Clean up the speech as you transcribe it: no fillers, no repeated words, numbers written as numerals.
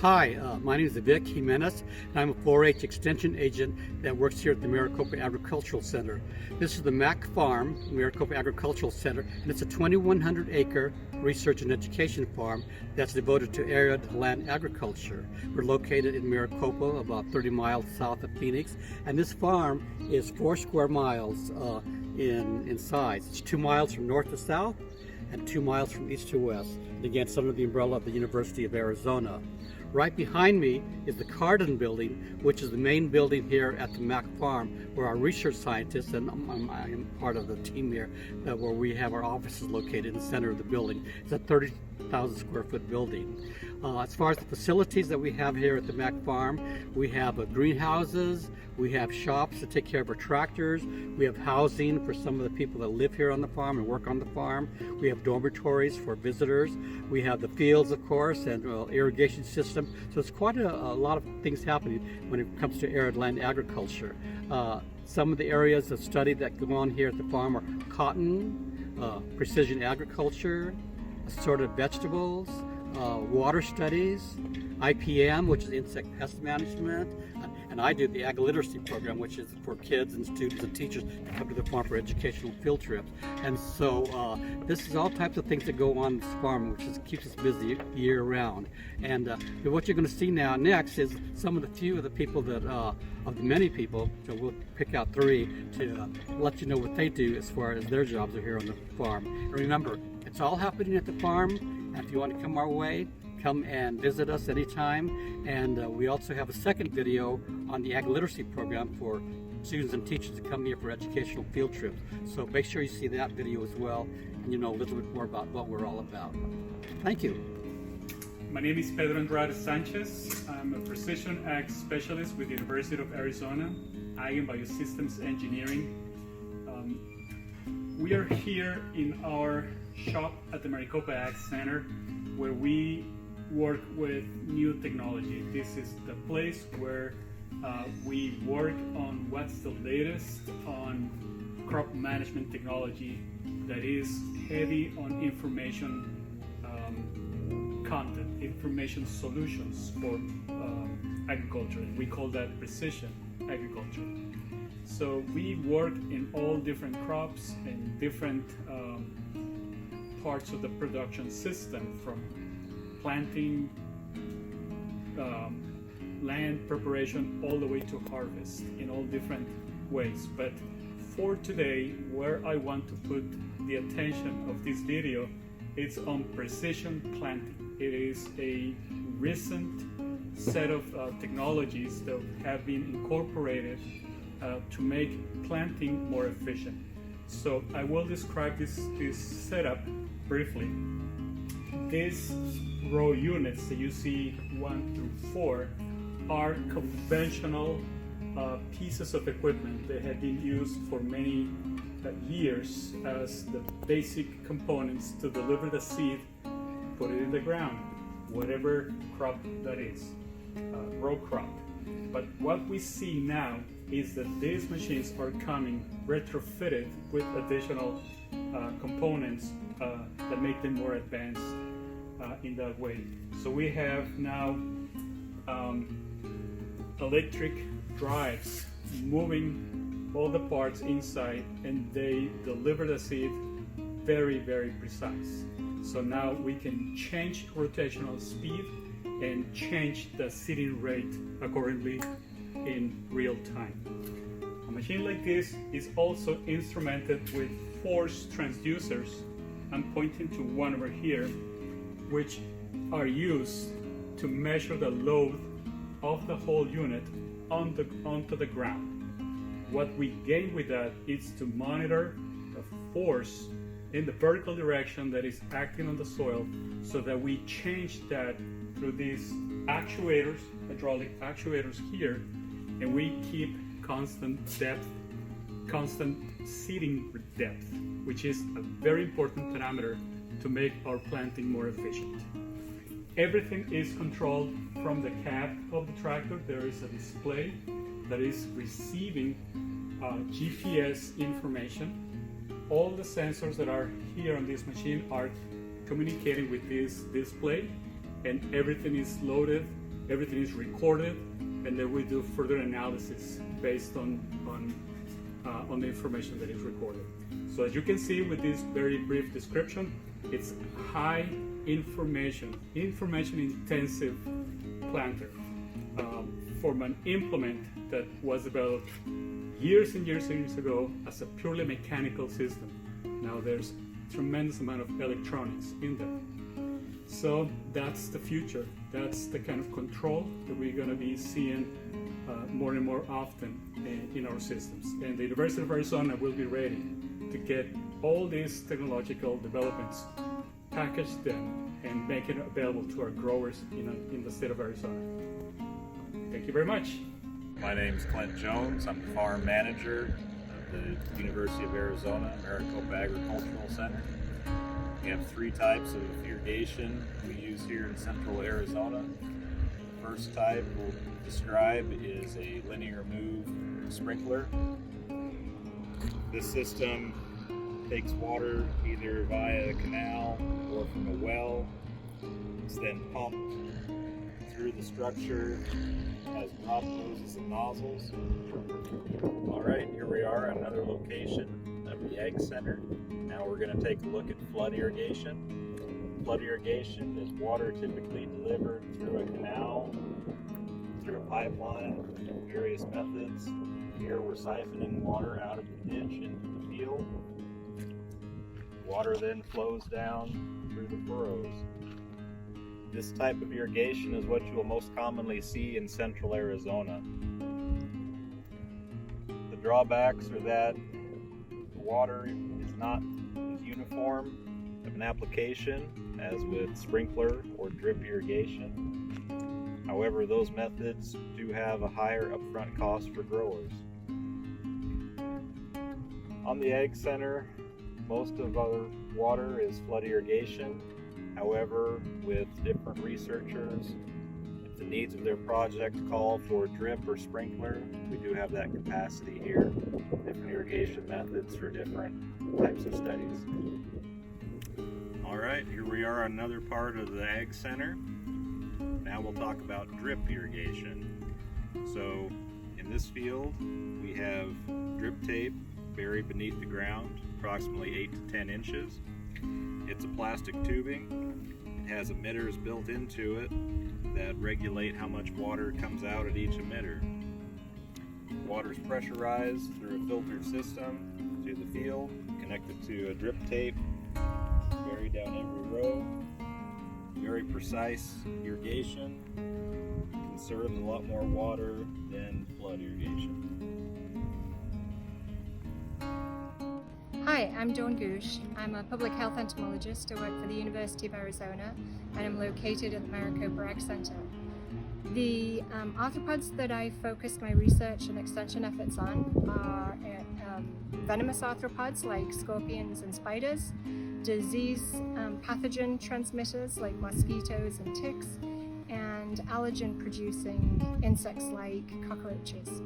Hi, my name is Vic Jiminez, and I'm a 4-H extension agent that works here at the Maricopa Agricultural Center. This is the MAC Farm, Maricopa Agricultural Center, and it's a 2,100-acre research and education farm that's devoted to arid land agriculture. We're located in Maricopa, about 30 miles south of Phoenix, and this farm is 4 square miles in size. It's 2 miles from north to south and 2 miles from east to west, and again, it's under the umbrella of the University of Arizona. Right behind me is the Cardin building, which is the main building here at the Mac Farm, where our research scientists, and I am part of the team here, where we have our offices located in the center of the building. It's a 30,000 square foot building. As far as the facilities that we have here at the Mac Farm, we have greenhouses, we have shops to take care of our tractors, we have housing for some of the people that live here on the farm and work on the farm, we have dormitories for visitors, we have the fields, of course, and irrigation system. So it's quite a lot of things happening when it comes to arid land agriculture. Some of the areas of study that go on here at the farm are cotton, precision agriculture, assorted vegetables, water studies, IPM, which is insect pest management, and I do the Ag Literacy program, which is for kids and students and teachers to come to the farm for educational field trips. And so this is all types of things that go on this farm, which keeps us busy year round. And what you're going to see now next is some of the few of the people that, of the many people, so we'll pick out 3 to let you know what they do as far as their jobs are here on the farm. And remember, it's all happening at the farm, and if you want to come our way, come and visit us anytime. And we also have a second video on the Ag Literacy program for students and teachers to come here for educational field trips. So make sure you see that video as well, and you know a little bit more about what we're all about. Thank you. My name is Pedro Andrade Sanchez. I'm a precision ag specialist with the University of Arizona, Ag and Biosystems Engineering. We are here in our shop at the Maricopa Ag Center, where we work with new technology. This is the place where we work on what's the latest on crop management technology that is heavy on information content, information solutions for agriculture. We call that precision agriculture. So we work in all different crops and different parts of the production system, from planting, land preparation, all the way to harvest in all different ways. But for today, where I want to put the attention of this video, it's on precision planting. It is a recent set of technologies that have been incorporated to make planting more efficient. So I will describe this setup briefly. These row units that you see 1 through 4 are conventional pieces of equipment that have been used for many years as the basic components to deliver the seed, put it in the ground, whatever crop that is, row crop. But what we see now is that these machines are coming retrofitted with additional components that make them more advanced in that way. So we have now electric drives moving all the parts inside, and they deliver the seed very, very precise. So now we can change rotational speed and change the seeding rate accordingly in real time. A machine like this is also instrumented with force transducers. I'm pointing to one over here, which are used to measure the load of the whole unit onto the ground. What we gain with that is to monitor the force in the vertical direction that is acting on the soil, so that we change that through these actuators, hydraulic actuators here, and we keep constant depth, constant seeding depth, which is a very important parameter to make our planting more efficient. Everything is controlled from the cab of the tractor. There is a display that is receiving GPS information. All the sensors that are here on this machine are communicating with this display, and everything is loaded everything is recorded, and then we do further analysis based on the information that is recorded. So as you can see with this very brief description, it's high information intensive planter from an implement that was developed years and years and years ago as a purely mechanical system. Now there's tremendous amount of electronics in there. So that's the future. That's the kind of control that we're going to be seeing more and more often in our systems. And the University of Arizona will be ready to get all these technological developments, package them, and make it available to our growers in the state of Arizona. Thank you very much. My name is Clint Jones. I'm the farm manager of the University of Arizona Maricopa Agricultural Center. We have 3 types of irrigation we use here in central Arizona. The first type we'll describe is a linear move sprinkler. This system takes water either via a canal or from a well. It's then pumped through the structure, has drop noses and nozzles. Alright, here we are at another location of the Ag Center. Now we're going to take a look at flood irrigation. Flood irrigation is water typically delivered through a canal, through a pipeline, various methods. Here we're siphoning water out of the ditch into the field. Water then flows down through the furrows. This type of irrigation is what you will most commonly see in central Arizona. The drawbacks are that the water is not as uniform of an application as with sprinkler or drip irrigation. However, those methods do have a higher upfront cost for growers. On the Ag Center, most of our water is flood irrigation. However, with different researchers, if the needs of their project call for drip or sprinkler, we do have that capacity here. Different irrigation methods for different types of studies. All right, here we are on another part of the Ag Center. Now we'll talk about drip irrigation. So in this field, we have drip tape buried beneath the ground, approximately 8 to 10 inches. It's a plastic tubing. It has emitters built into it that regulate how much water comes out at each emitter. Water is pressurized through a filtered system to the field, connected to a drip tape, buried down every row. Very precise irrigation, conserves a lot more water than flood irrigation. Hi, I'm Gouge. I'm a public health entomologist. I work for the University of Arizona and I'm located at the Maricopa Agricultural Center. The arthropods that I focused my research and extension efforts on are venomous arthropods like scorpions and spiders, disease pathogen transmitters like mosquitoes and ticks, and allergen producing insects like cockroaches.